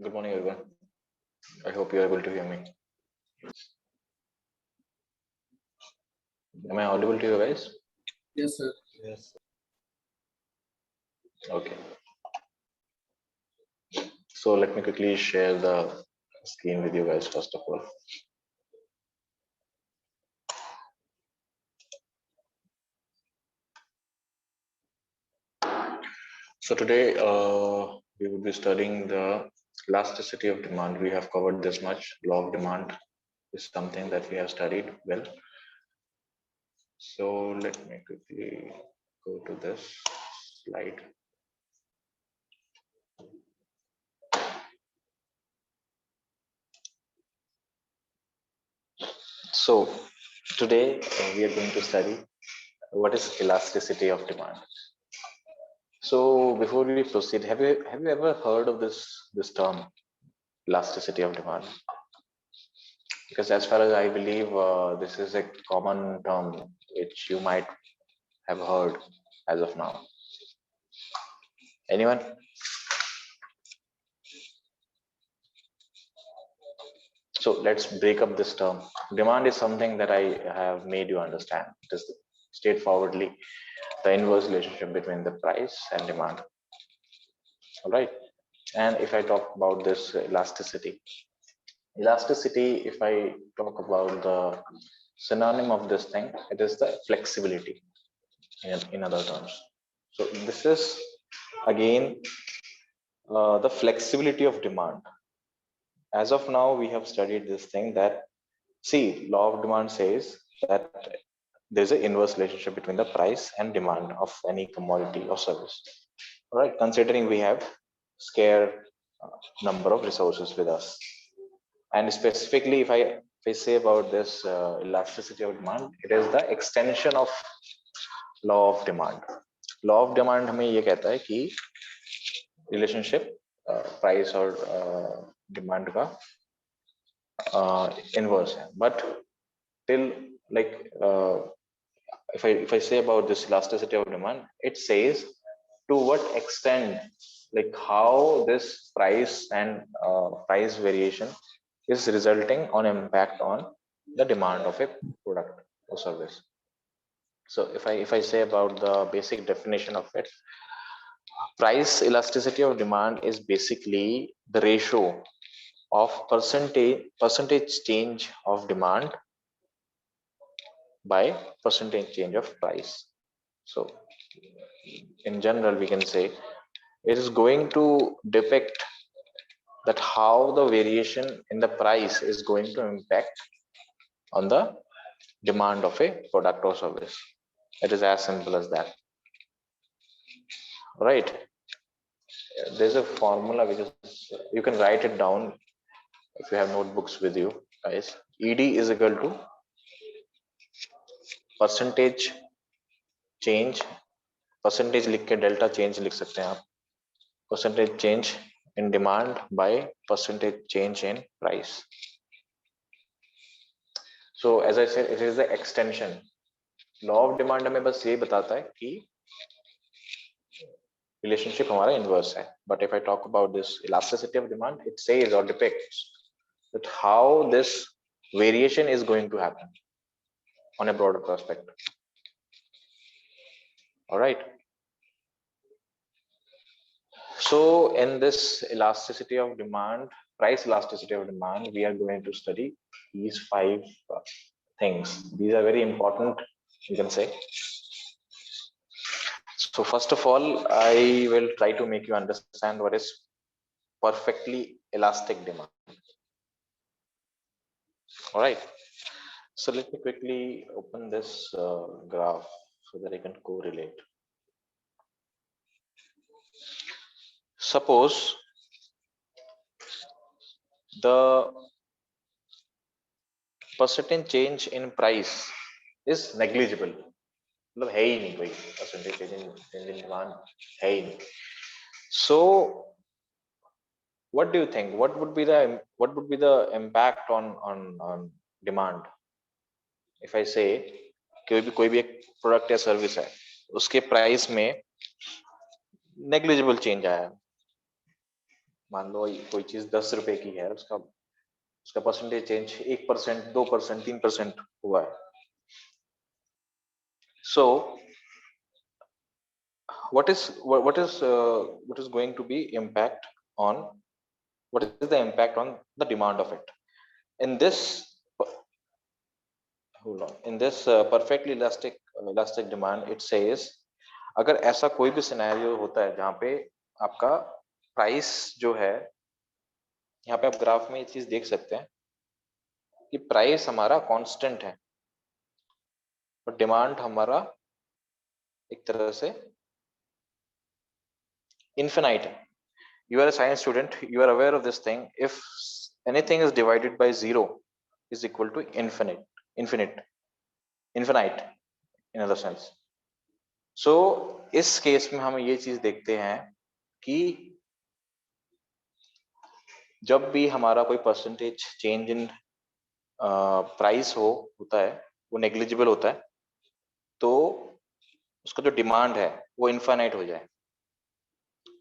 Good morning, everyone. I hope you're able to hear me. Am I audible to you guys? Yes, sir. Yes. Okay. So let me quickly share the screen with you guys first of all. So today we will be studying the elasticity of demand. We have covered this much. Law of demand is something that we have studied well. So let me quickly go to this slide. So today we are going to study what is elasticity of demand. So before we proceed, have you ever heard of this term, elasticity of demand? Because as far as I believe, this is a common term which you might have heard as of now. Anyone? So let's break up this term. Demand is something that I have made you understand. It is straightforwardly the inverse relationship between the price and demand. All right. And if I talk about this elasticity, if I talk about the synonym of this thing, it is the flexibility in other terms. So this is again the flexibility of demand. As of now, we have studied this thing that, see, law of demand says that there's an inverse relationship between the price and demand of any commodity or service. All right, considering we have scarce number of resources with us. And specifically, if I say about this elasticity of demand, it is the extension of law of demand. Law of demand हमें ये कहता है कि relationship price और demand का inverse है. But till like if I say about this elasticity of demand, it says to what extent, like how this price and price variation is resulting on impact on the demand of a product or service. So if I say about the basic definition of it, price elasticity of demand is basically the ratio of percentage change of demand by percentage change of price. So in general, we can say it is going to depict that how the variation in the price is going to impact on the demand of a product or service. It is as simple as that. Right. There's a formula which is, you can write it down if you have notebooks with you guys. ED is equal to percentage change, percentage लिख के delta change लिख सकते हैं आप, percentage change in demand by percentage change in price. So as I said, it is the extension. Law of demand हमें बस ये बताता है कि relationship हमारा inverse है. But if I talk about this elasticity of demand, it says or depicts that how this variation is going to happen on a broader perspective. All right. So in this elasticity of demand, price elasticity of demand, we are going to study these 5 things. These are very important, you can say. So first of all, I will try to make you understand what is perfectly elastic demand. All right. So let me quickly open this graph so that I can correlate. Suppose the percentage change in price is negligible. मतलब है ही नहीं कोई percentage change in demand है ही नहीं. So what do you think? What would be the impact on demand? If I say कोई भी एक product या service है, उसके price में negligible change आया, मान लो कोई चीज 10 रुपए की है, उसका उसका परसेंटेज चेंज 1%, 2%, 3% हुआ है. So what is going to be impact on, what is the impact on the demand of it in this, hold on, in this perfectly elastic demand? It says अगर ऐसा कोई भी सिनेरियो होता है जहां पे आपका प्राइस जो है, यहाँ पे आप ग्राफ में ये चीज देख सकते हैं कि प्राइस हमारा कांस्टेंट है और डिमांड हमारा एक तरह से इन्फिनाइट है. You are a science student, you are aware of this thing. If anything is divided by 0 is equal to infinite, infinite in other sense. So इस केस में हम ये चीज देखते हैं कि जब भी हमारा कोई परसेंटेज चेंज इन प्राइस होता है, वो नेग्लिजिबल होता है, तो उसका जो डिमांड है वो इनफाइनाइट हो जाए.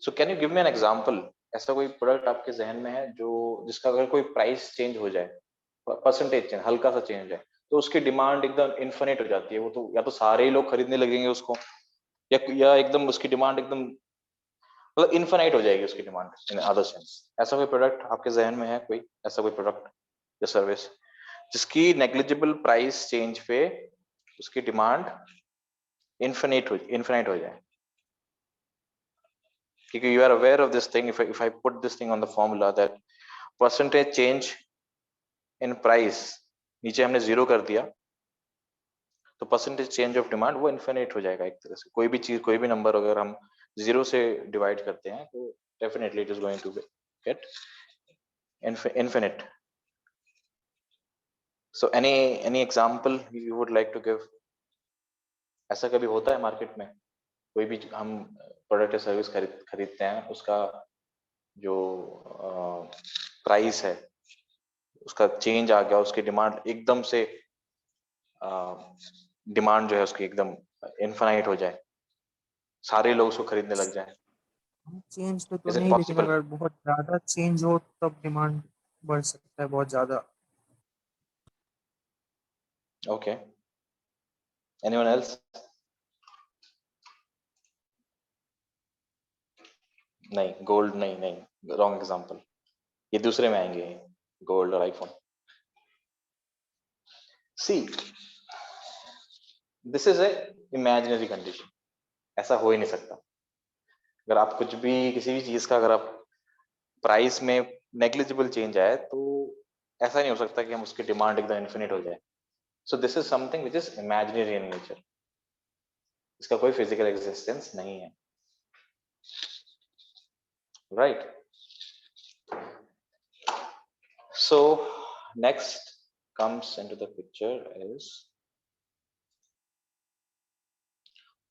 So can you give me an example? ऐसा कोई प्रोडक्ट आपके जहन में है जो जिसका अगर कोई प्राइस चेंज हो जाए, परसेंटेज चेंज हल्का सा चेंज हो जाए, तो उसकी डिमांड एकदम इनफिनिट हो जाती है? वो तो या तो सारे ही लोग खरीदने लगेंगे उसको, या एकदम उसकी डिमांड एकदम मतलब इनफिनिट हो जाएगी उसकी डिमांड इन अदर सेंस. ऐसा कोई प्रोडक्ट आपके जहन में है, कोई ऐसा कोई प्रोडक्ट या सर्विस जिसकी नेग्लिजिबल प्राइस चेंज पे उसकी डिमांड इनफिनिट हो जाए? क्योंकि you are aware of this thing, if I put this thing on the formula that percentage change in price, नीचे हमने 0 कर दिया, तो परसेंटेज चेंज ऑफ डिमांड वो इनफिनिट हो जाएगा एक तरह से. कोई भी चीज, कोई भी नंबर अगर हम 0 से डिवाइड करते हैं तो definitely it is going to get infinite. So any example you would like to give? ऐसा कभी होता है मार्केट में? कोई भी हम प्रोडक्ट या सर्विस खरीदते हैं, उसका जो प्राइस है उसका चेंज आ गया, उसकी डिमांड एकदम से डिमांड जो है उसकी एकदम इनफाइनाइट हो जाए, सारे लोग उसको खरीदने लग जाए. चेंज तो इज इट नहीं, लेकिन पॉसिबल? अगर बहुत ज्यादा चेंज हो तब डिमांड बढ़ सकता है बहुत ज्यादा. Okay, anyone else? नहीं, गोल्ड नहीं, नहीं, रॉन्ग एग्जांपल. ये दूसरे में आएंगे, गोल्ड और iPhone. See, this is a imaginary condition. ऐसा हो ही नहीं सकता. अगर आप कुछ भी, किसी भी चीज का अगर आप प्राइस में नेग्लिजिबल चेंज आए, तो ऐसा नहीं हो सकता कि हम उसकी डिमांड एकदम इन्फिनिट हो जाए. So this is something which is imaginary in nature. इसका कोई फिजिकल एग्जिस्टेंस नहीं है. Right? So next comes into the picture is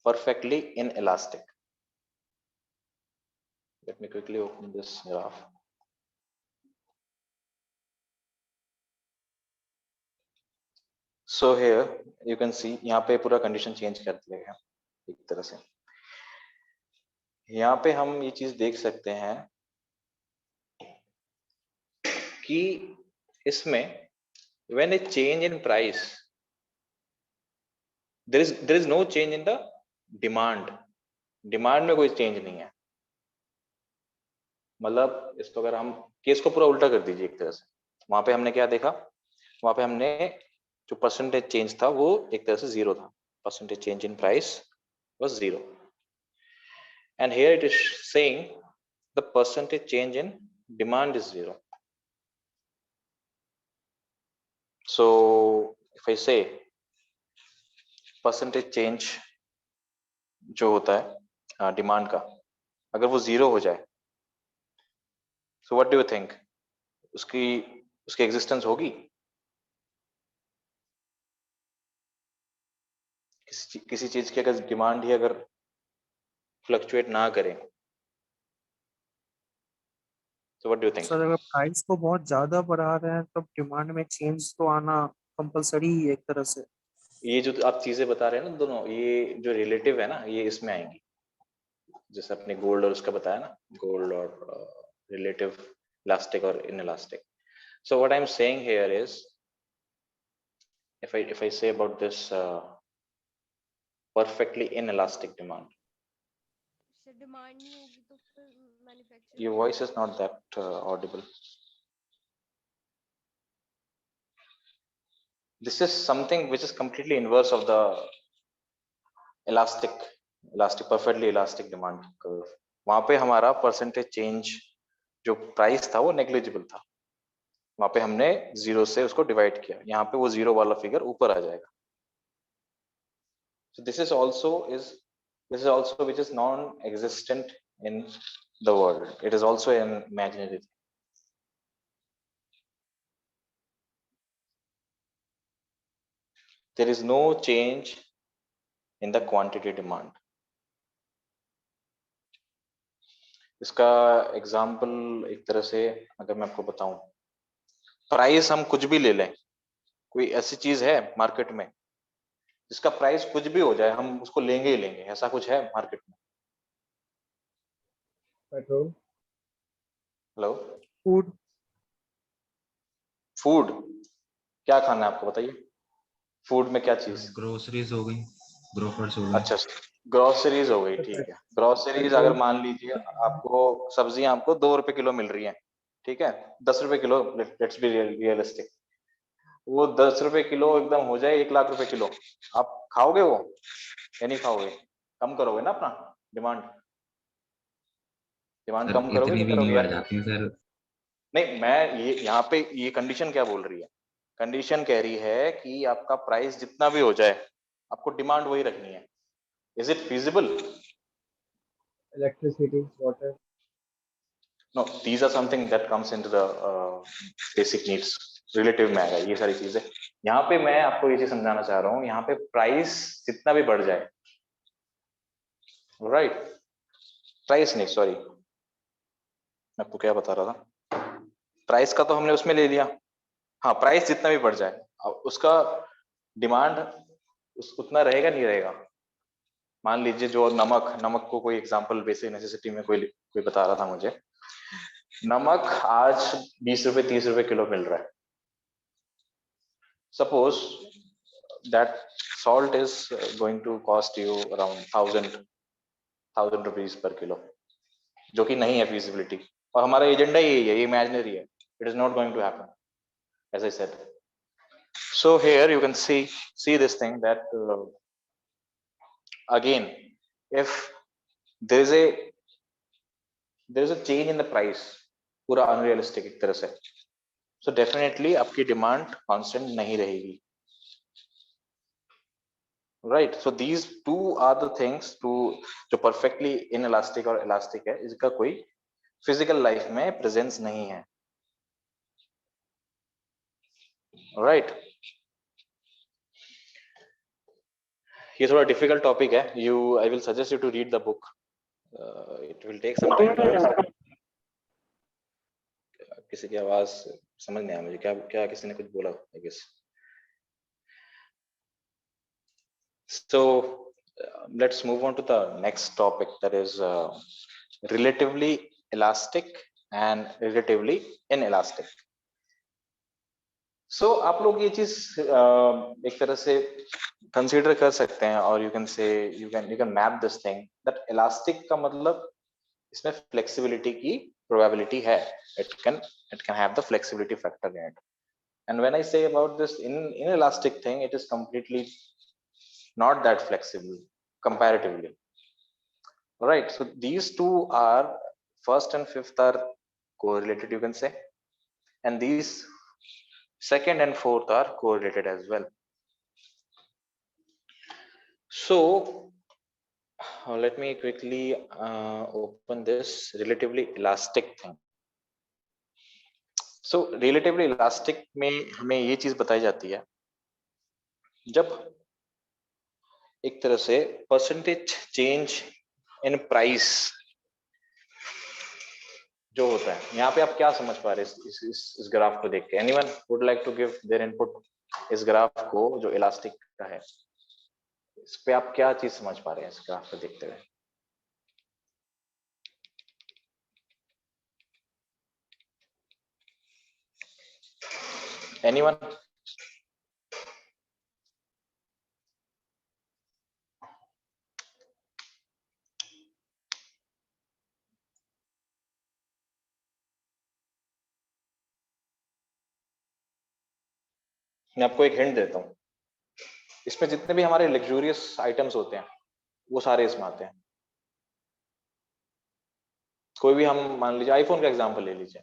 perfectly inelastic. Let me quickly open this graph. So here you can see, यहाँ पे पूरा condition change कर दिया गया एक तरह से. यहाँ पे हम ये चीज देख सकते हैं कि इसमें when a change in price, there is no change in the demand. Demand में कोई चेंज नहीं है. मतलब इसको अगर हम केस को पूरा उल्टा कर दीजिए एक तरह से, वहां पे हमने क्या देखा? वहां पे हमने जो परसेंटेज चेंज था वो एक तरह से 0 था. Percentage change in price was 0. And here it is saying the percentage change in demand is 0. So if I say percentage change जो होता है डिमांड का, अगर वो 0 हो जाए, so what do you think? उसकी एग्जिस्टेंस होगी? किसी चीज की अगर डिमांड ही अगर फ्लक्चुएट ना करे, so what do you think? Sir अगर प्राइस को बहुत ज्यादा बढ़ा रहे हैं तब डिमांड में चेंज तो आना कंपलसरी ही है एक तरह से. ये जो आप चीजें बता रहे हैं ना दोनों, ये जो रिलेटिव है ना, ये इसमें आएंगी. जैसे आपने गोल्ड और उसका बताया ना, गोल्ड और relative elastic or inelastic. So what I'm saying here is, if I say about this perfectly inelastic demand, इससे डिमांड नहीं होगी तो फिर manufacturing your voice is not that audible. This is something which is completely inverse of the elastic perfectly elastic demand curve. वहां पे हमारा percentage change जो price था वो नेग्लिजिबल था, वहां पे हमने 0 से उसको डिवाइड किया, यहाँ पे वो 0 वाला फिगर ऊपर आ जाएगा. So this is also which is non-existent in the world. It is also an imaginary thing. There is no change in the quantity demand. इसका एग्जाम्पल एक तरह से अगर मैं आपको बताऊं, प्राइस हम कुछ भी ले लें, कोई ऐसी चीज है मार्केट में जिसका प्राइस कुछ भी हो जाए हम उसको लेंगे ही लेंगे, ऐसा कुछ है मार्केट में? पेट्रोल, हेलो, फूड, फूड, क्या खाना है आपको बताइए, फूड में क्या चीज? ग्रोसरीज हो गई, ग्रोफर्स हो गई. अच्छा, ग्रोसरीज हो गई, ठीक है. ग्रोसरीज अगर मान लीजिए आपको सब्जियां आपको 2 रुपए किलो मिल रही हैं, ठीक है, 10 रुपए किलो, लेट्स बी रियलिस्टिक. वो 10 रुपए किलो एकदम हो जाए 1 लाख रुपए किलो, आप खाओगे वो या नहीं खाओगे? कम करोगे ना अपना डिमांड, सर कम करोगे इतनी नहीं भी नहीं करोगे बढ़ यार? जाती है सर. नहीं, मैं ये यहाँ पे ये कंडीशन क्या बोल रही है, कंडीशन कह रही है कि आपका प्राइस जितना भी हो जाए आपको डिमांड वही रखनी है. Is it feasible? Electricity, water. No, these are something that comes into the basic needs. Relative में आएगा ये सारी चीजें. यहाँ पे मैं आपको ये चीज समझाना चाह रहा हूँ, यहाँ पे प्राइस जितना भी बढ़ जाए, राइट, प्राइस नहीं, सॉरी, मैं आपको क्या बता रहा था, प्राइस का तो हमने उसमें ले लिया. हाँ, प्राइस जितना भी बढ़ जाए, अब उसका डिमांड उतना रहेगा नहीं रहेगा. मान लीजिए जो नमक को कोई एग्जांपल बेसिक नेसेसिटी में कोई बता रहा था मुझे, नमक आज 20 रुपए 30 रुपए किलो मिल रहा है. Suppose that salt is going to cost you around 1000 rupees per kilo, जो कि नहीं है feasibility, और हमारा एजेंडा यही है, ये इमेजिनरी है, it is not going to happen, as I said. So here you can see this thing that again, if there is a change in the price, पूरा unrealistic एक तरह से, so definitely आपकी demand constant नहीं रहेगी. Right, so these two are the things to जो perfectly inelastic और elastic है, इसका कोई physical life में presence नहीं है. Right, ये थोड़ा difficult topic है. I will suggest you to read the book. It will take some time to understand. किसी की आवाज समझ नहीं आया मुझे, क्या किसी ने कुछ बोला, I guess. So let's move on to the next topic, that is relatively elastic and relatively inelastic. So आप लोग ये चीज एक तरह से कंसीडर कर सकते हैं, और you can map this thing that elastic का मतलब इसमें फ्लेक्सिबिलिटी की प्रोबेबिलिटी है, it can have the flexibility factor in it. And when I say about this inelastic thing, it is completely not that flexible comparatively. Right, so these two are, first and fifth are correlated, you can say, and these second and fourth are correlated as well. So let me quickly open this relatively elastic thing. So relatively elastic में हमें ये चीज बताई जाती है, जब एक तरह से परसेंटेज चेंज इन प्राइस जो होता है, यहाँ पे आप क्या समझ पा रहे हैं इस ग्राफ को देख के? Anyone would like to give their input इस ग्राफ को जो इलास्टिक का है, इस पे आप क्या चीज समझ पा रहे हैं इस ग्राफ को देखते हुए? एनीवन? मैं आपको एक हिंट देता हूँ, इसमें जितने भी हमारे लग्जूरियस आइटम्स होते हैं वो सारे इसमें आते हैं। कोई भी, हम मान लीजिए आईफोन का एग्जांपल ले लीजिए।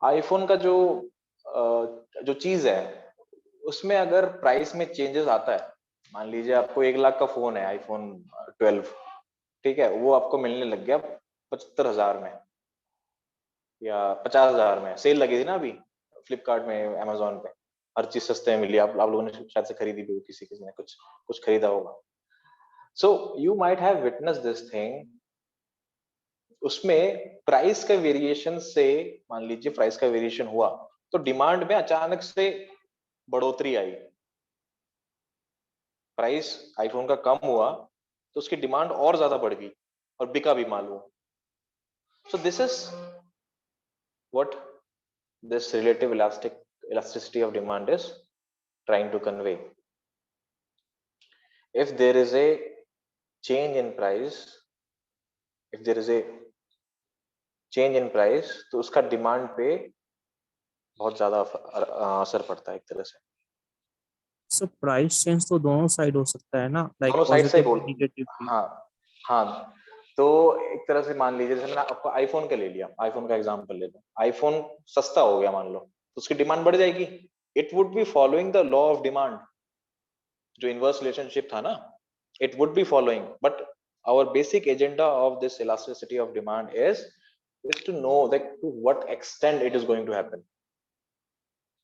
आईफोन का जो चीज है उसमें अगर प्राइस में चेंजेस आता है, मान लीजिए आपको 1 लाख का फोन है आईफोन 12, ठीक है, वो आपको मिलने लग गया 75,000 में या 50,000 में। सेल लगी थी ना अभी फ्लिपकार्ट में, अमेजोन पे, हर चीज सस्ते में मिली। आप लोगों ने शायद से खरीदी भी हो, किसी किसी ने कुछ कुछ खरीदा होगा। So you might have witness this thing. उसमें प्राइस का वेरिएशन से, मान लीजिए प्राइस का वेरिएशन हुआ तो डिमांड में अचानक से बढ़ोतरी आई। प्राइस आईफोन का कम हुआ तो उसकी डिमांड और ज्यादा बढ़ गई और बिका भी मालूम। So this is what this relative elasticity of demand is trying to convey. If there is a change in price, if there is a change in price, तो उसका डिमांड पे बहुत ज्यादा असर पड़ता है एक तरह से। सर प्राइस चेंज तो दोनों साइड हो सकता है ना, लाइक दोनों साइड से पॉजिटिव बोल, नेगेटिव भी। हाँ हाँ। तो एक तरह से मान लीजिए, जैसे मैंने आपको आईफोन का ले लिया, आईफोन का एग्जांपल ले लो। आईफोन सस्ता हो गया मान लो, तो उसकी डिमांड बढ़ जाएगी। It would be following the law of demand, जो इनवर्स रिलेशनशिप था ना, it would be following. But our basic agenda of this elasticity of demand is to know that to what extent it is going to happen.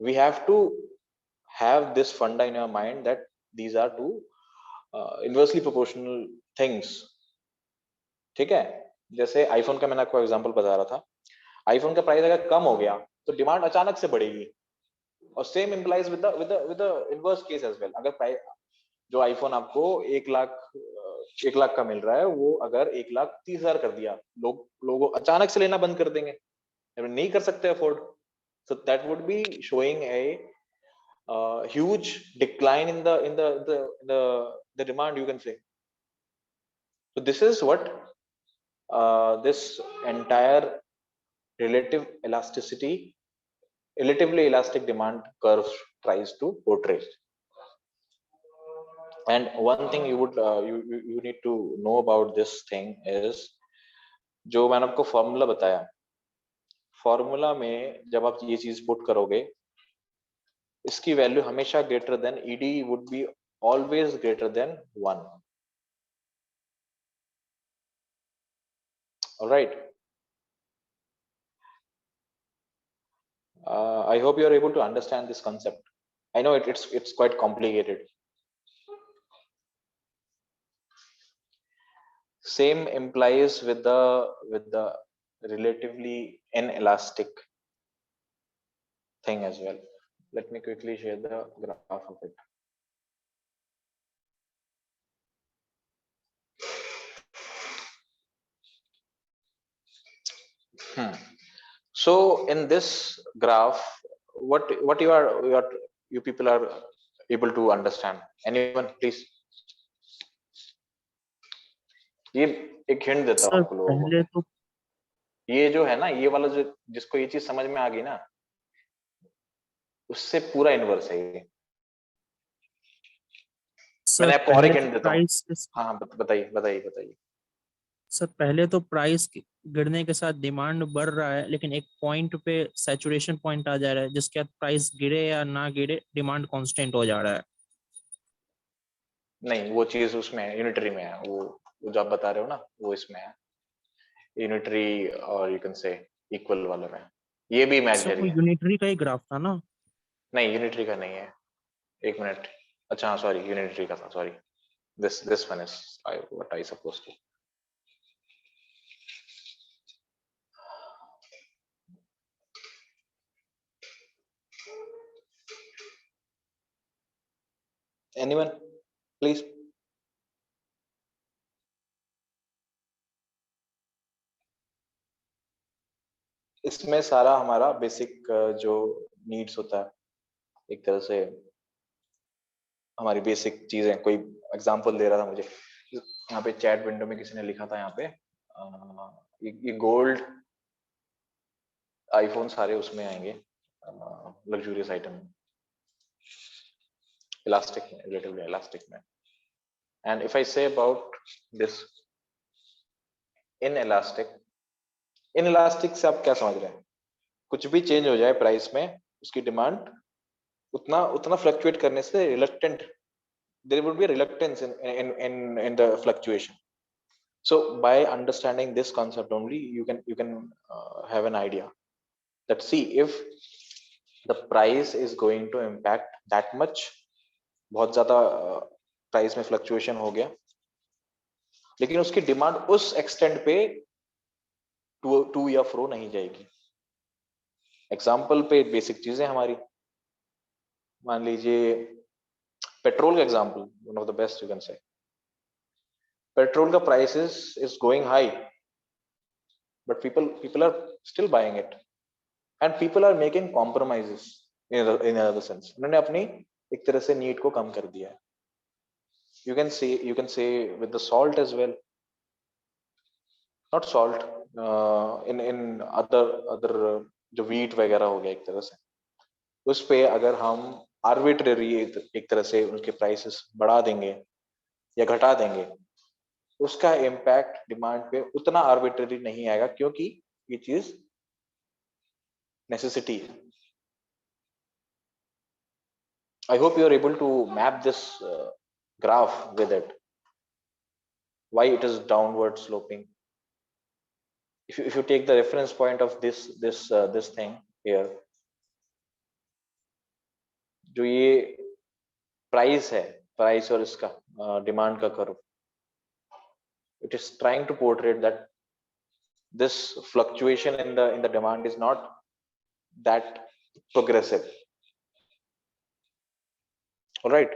We have to have this funda in our mind that these are two inversely proportional things. ठीक है? जैसे iPhone का मैंने आपको example बता रहा था, iPhone का प्राइस अगर कम हो गया तो डिमांड अचानक से बढ़ेगी, और same implies with the inverse case as well. अगर प्राइस, जो आईफोन आपको 1 लाख का मिल रहा है, वो अगर 1,30,000 कर दिया, लोगों अचानक से लेना बंद कर देंगे, नहीं कर सकते afford. So that would be showing a huge decline in the demand, you can से। So this is what this entire relatively elastic demand curve tries to portray. And one thing you need to know about this thing is, जो मैंने आपको formula बताया, formula में जब आप ये चीज पुट करोगे, इसकी वैल्यू हमेशा greater than ED would be always greater than 1। Alright, I hope you are able to understand this concept. I know it's quite complicated. Same implies with the relatively inelastic thing as well. Let me quickly share the graph of it. So in this graph, what you people are able to understand? Anyone, please? ये एक hint देता हूँ sir आपको लोगों को। पहले तो ये जो है ना, ये वाला जो, जिसको ये चीज समझ में आ गई ना, उससे पूरा इनवर्स है ये। सर मैंने आपको और एक पहले तो हिंट देता हूँ। प्राइस हाँ, बताइए बताइए बताइए। सर पहले तो प्राइस गिरने के साथ डिमांड बढ़ रहा है, लेकिन एक पॉइंट पे सैचुरेशन पॉइंट आ जा रहा है, जिसके बाद प्राइस गिरे या ना गिरे डिमांड कांस्टेंट हो जा रहा है। नहीं, वो चीज उसमें यूनिटरी में है, वो जो आप बता रहे हो ना, वो इसमें है यूनिटरी, और यू कैन से इक्वल वाले में। ये भी सर वो इमेजिनरी है। यूनिटरी का ही ग्राफ था ना? नहीं, यूनिटरी का नहीं है। एक मिनट। अच्छा हाँ, सॉरी, यूनिटरी का था, sorry. This one is what I suppose to. Anyone please? इसमें सारा हमारा बेसिक जो नीड्स होता है, एक तरह से हमारी बेसिक चीजें। कोई एग्जांपल दे रहा था मुझे, यहाँ पे चैट विंडो में किसी ने लिखा था, यहाँ पे ये गोल्ड आईफोन सारे उसमें आएंगे लग्जूरियस आइटम, इलास्टिक में, रिलेटिवली इलास्टिक में। And if I say about this in elastic से आप क्या समझ रहे हैं? कुछ भी चेंज हो जाए प्राइस में, उसकी डिमांड उतना उतना फ्लक्चुएट करने से reluctant, there would be a reluctance in the fluctuation. So by understanding this concept only, you can have an idea that, see, if the price is going to impact that much, बहुत ज्यादा price में fluctuation हो गया, लेकिन उसकी demand उस extent पे to या फ्रो नहीं जाएगी। एग्जाम्पल पे बेसिक चीजें हमारी, मान लीजिए पेट्रोल का example, one of the best you can say, petrol का prices is going high, but people are still buying it, and people are making compromises in another sense. उन्होंने अपनी एक तरह से नीड को कम कर दिया है। you can say with the salt as well, not salt, in other जो wheat वगैरह हो गया एक तरह से, उस पे अगर हम आर्बिट्रेरी एक तरह से उनके प्राइसेस बढ़ा देंगे या घटा देंगे, उसका इम्पैक्ट डिमांड पे उतना आर्बिट्रेरी नहीं आएगा, क्योंकि ये चीज नेसेसिटी है। I hope you are able to map this graph with it, why it is downward sloping. If you take the reference point of this thing here, जो ये प्राइस है, प्राइस और इसका डिमांड का curve, it is trying to portray that this fluctuation in the demand is not that progressive. All right,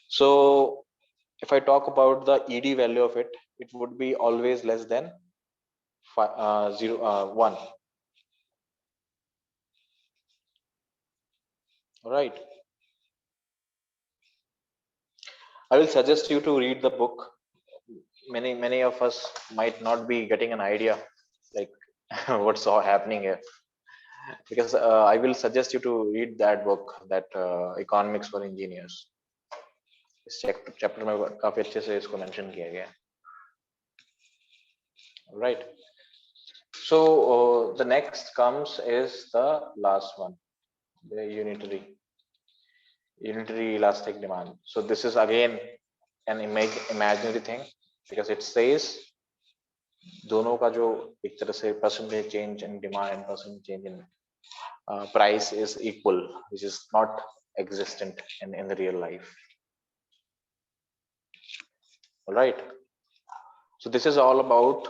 so if I talk about the ED value of it, it would be always less than 1. All right, I will suggest you to read the book. Many of us might not be getting an idea like what's all happening here, because I will suggest you to read that book, that Economics for Engineers. इस chapter में काफी अच्छे से इसको mention किया गया है। Right, so the next comes is the last one, the unitary elastic demand. So this is again an imaginary thing, because it says दोनों का जो एक तरह से percentage change in demand and percentage change in price is equal, which is not existent in the real life. All right, so this is all about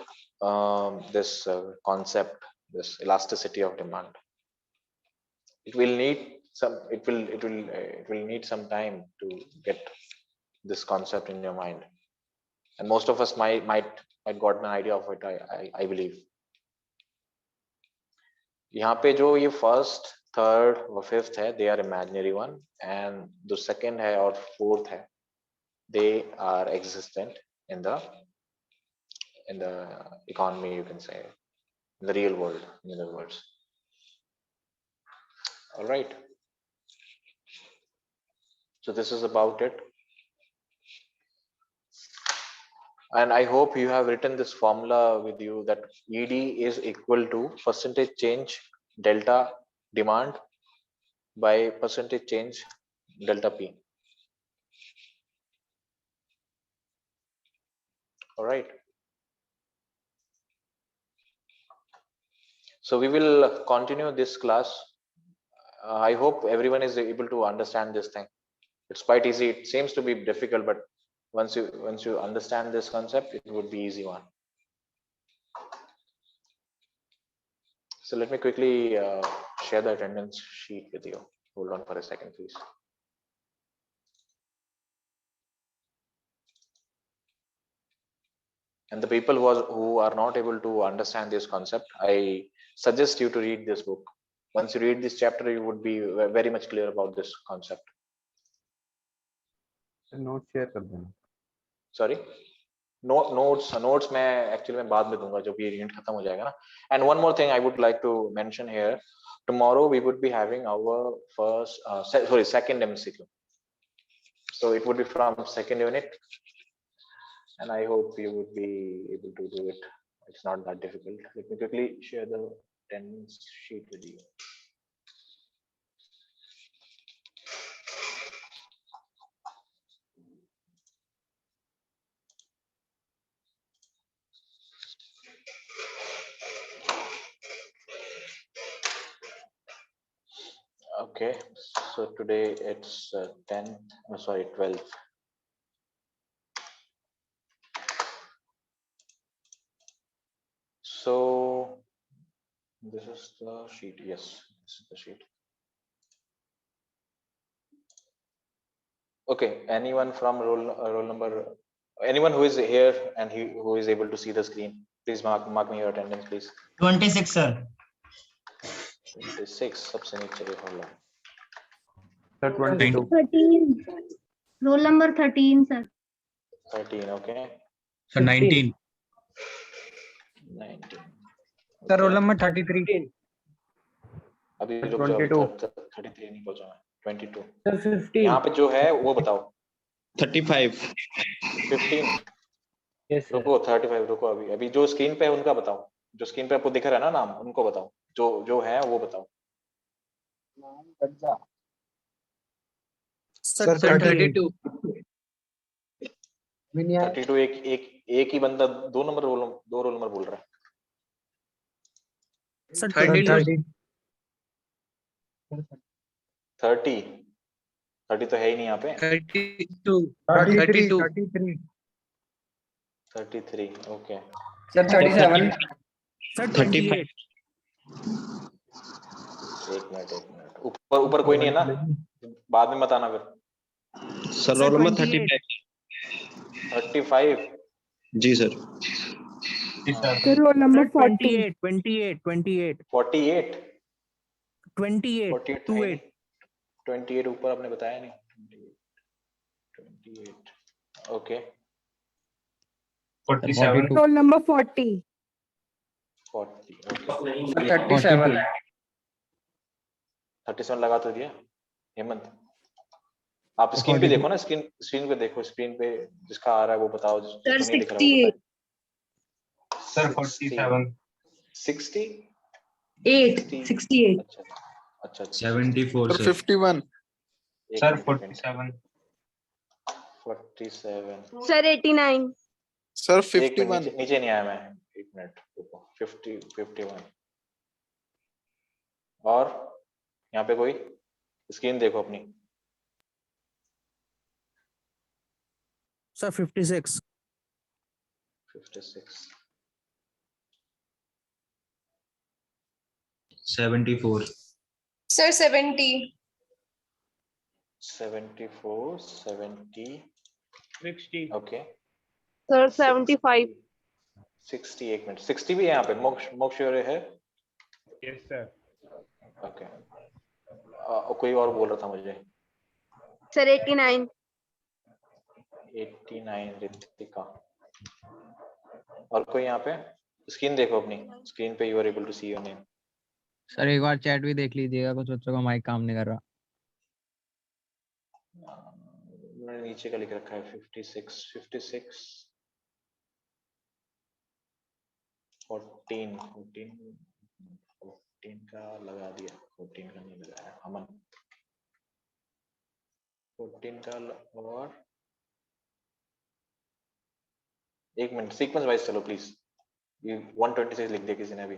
this concept, this elasticity of demand. It will need some time to get this concept in your mind, and most of us might got an idea of it, I believe. यहाँ पे जो ये first, third और fifth है, they are imaginary one, and जो second है और fourth है, they are existent in the economy, you can say, in the real world, in other words. All right, so this is about it, and I hope you have written this formula with you, that ED is equal to percentage change delta demand by percentage change delta P. All right, so we will continue this class. I hope everyone is able to understand this thing. It's quite easy. It seems to be difficult, but once you understand this concept, it would be easy one. So let me quickly share the attendance sheet with you. Hold on for a second, please. And the people who are not able to understand this concept, I suggest you to read this book. Once you read this chapter, you would be very much clear about this concept. Note share कर देना. Sorry, notes मैं actually मैं बाद में दूंगा जब ये unit खत्म हो जाएगा ना. And one more thing I would like to mention here, tomorrow we would be having our second MCQ. So it would be from second unit, and I hope you would be able to do it. It's not that difficult. Let me quickly share the attendance sheet with you. Okay, so today it's 12th. So this is the sheet. Yes, this is the sheet. Okay, anyone from roll number, anyone who is here and who is able to see the screen, please mark me your attendance, please. 26 sir. 26 सबसे नीचे देखो लो. Sir 22. 13 roll number 13 sir. 13. Okay, sir 19 19. Sir, roll number 33. अभी रुक जाओ, 22. 33 नहीं पहुंचा मैं. 22. Sir, 15. यहाँ पे जो है वो बताओ. 35 15. Yes sir. रुको 35 रुको. अभी जो स्क्रीन पे है उनका बताओ. जो स्क्रीन पे आपको दिख रहा है ना नाम, उनको बताओ. जो है वो बताओ. सर 32. 32. एक ही बंदा दो रोल नंबर बोल रहा है. सर 30. 30 तो है ही नहीं यहाँ पे. 32. 32. 33. ओके. Sir, 37. सर 35 28 एक मिनट. ऊपर कोई नहीं है ना, बाद में बताना फिर. Sir roll number 35 35. जी सर. roll number 40. 28 48. 28 48 28 28 ऊपर आपने बताया नहीं. 28. ओके. 47. Roll number 40. 40. 37. 37 लगा तो दिया हेमंत. आप स्क्रीन पे देखो ना, स्क्रीन पे देखो. स्क्रीन पे जिसका आ रहा है वो बताओ. Sir, जिसको नहीं दिख रहा वो बताओ. Sir, 47. 60. 68. अच्छा. 74 सर. 51. Sir, 47. 47. Sir, 89. सर एक मिनट, 51. नीचे नहीं आया मैं. एक मिनट रुको. 51. और यहाँ पे कोई स्क्रीन देखो अपनी. सर 56 56. 74 Sir, 70. 74. 70. 60. ओके. Sir, 75. 60. एक मिनट. 60 भी है यहाँ पे. मोक्ष है. Yes sir. ओके. कोई और बोल रहा था मुझे. Sir, 89. 89. रितिका. और कोई यहाँ पे स्क्रीन देखो अपनी. स्क्रीन पे you are able to see your name. Sir एक बार चैट भी देख लीजिएगा, कुछ बच्चों का माइक काम नहीं कर रहा. मैंने नीचे का लिख रखा है 56. 14 का लगा दिया. 14 का नहीं लगाया. अमन 14 का और एक मिनट. सीक्वेंस वाइज चलो प्लीज. 126 लिख दिया किसी ने अभी.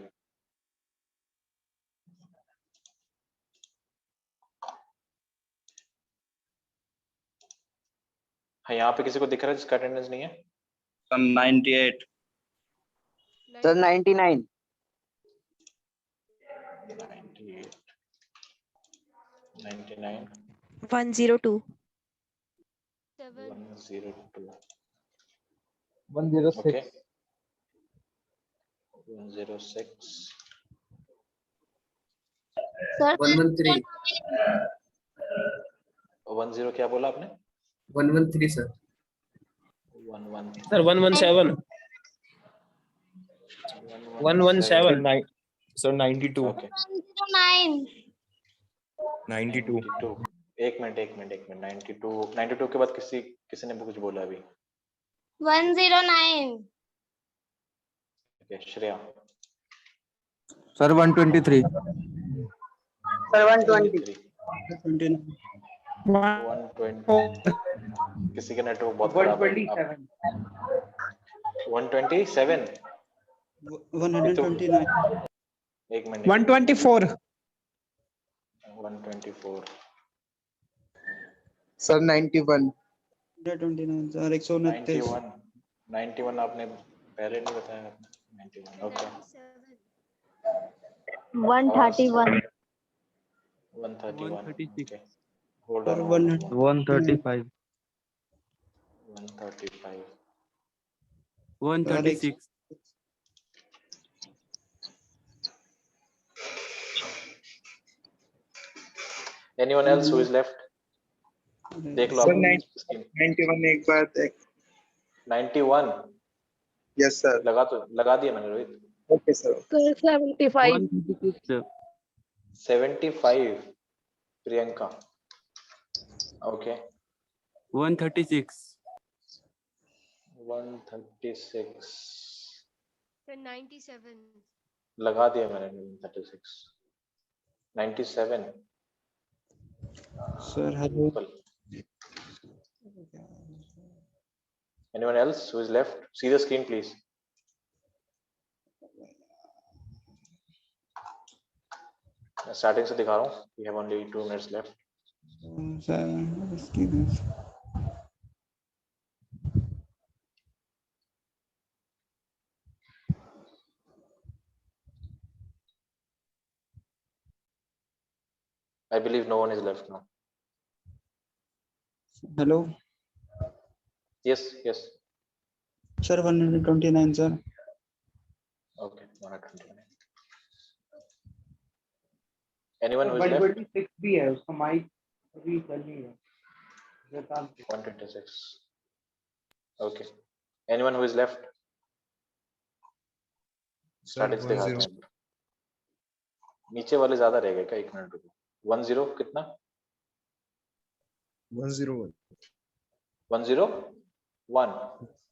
हाँ, यहाँ पे किसी को दिख रहा है जिसका अटेंडेंस नहीं है. 98 Sir, 99. 98. 99. 102. 7. 102. 106. Okay. 106. सर 113 10 क्या बोला आपने? 113 सर 11 सर 117 117 सर 92 ओके 109 92 92 एक मिनट 92 के बाद किसी ने कुछ बोला अभी? 109 ओके श्रेया सर 123 सर 120 120 किसी का नेटवर्क बहुत खराब है। 127 129 एक मिनट 124 124 सर 91 129 सर 129 91 आपने पहले नहीं बताया आपने 91 ओके 131 131 136 ओके होल्ड और on 135 135 136 anyone else who is left देख लो सर आप 91 एक बार देख 91 यस सर लगा दिया मैंने Rohit okay sir 75 136 75 Priyanka okay 136 136 sir 97 लगा दिया मैंने 136 97 sir hello anyone else who is left see the screen please starting से दिखा रहा हूँ we have only 2 minutes left sir I believe no one is left now hello yes sir 129 sir okay 129 anyone who is left 126 भी है उसका mic अभी चल नहीं है 126 okay anyone who is left starting से दिखा रहा हूँ नीचे वाले ज्यादा रह गए क्या एक मिनट रुको 10 कितना 101 101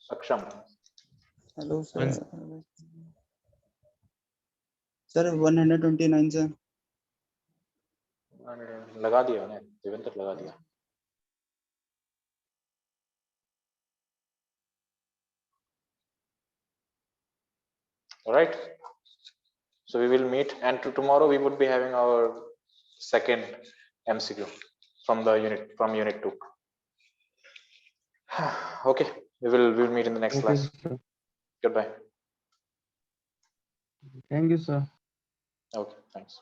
सक्षम हेलो सर सर 129 सर लगा दिया मैंने देवेंद्र लगा दिया alright so we will meet and tomorrow we would be having our second MCQ from unit 2 okay we'll meet in the next class goodbye Thank you, sir. okay thanks